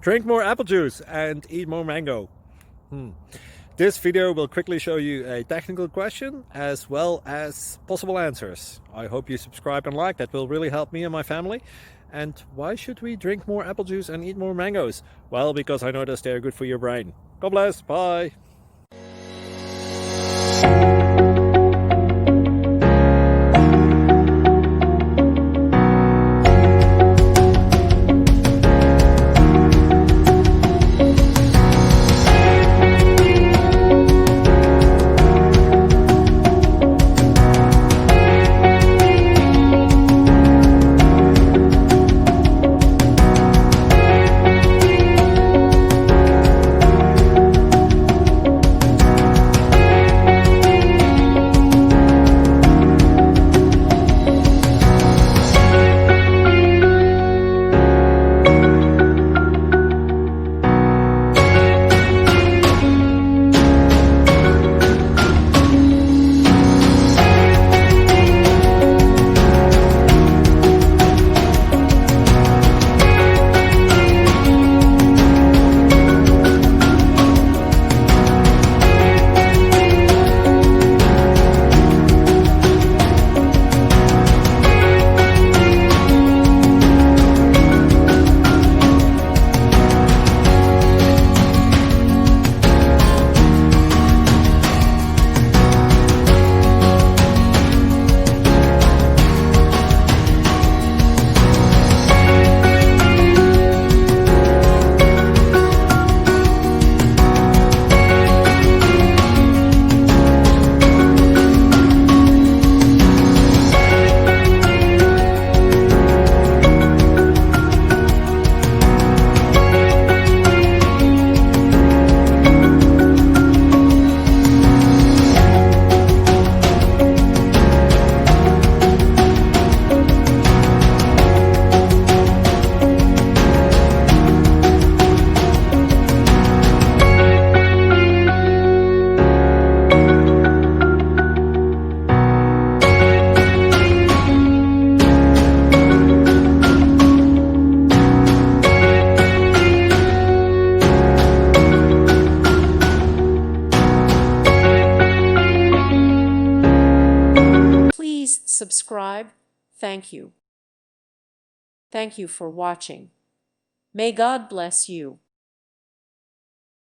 Drink more apple juice and eat more mango. This video will quickly show you a technical question as well as possible answers. I hope you subscribe and like, that will really help me and my family. And why should we drink more apple juice and eat more mangoes? Well, because I noticed they're good for your brain. God bless, bye! Please subscribe. Thank you. Thank you for watching. May God bless you.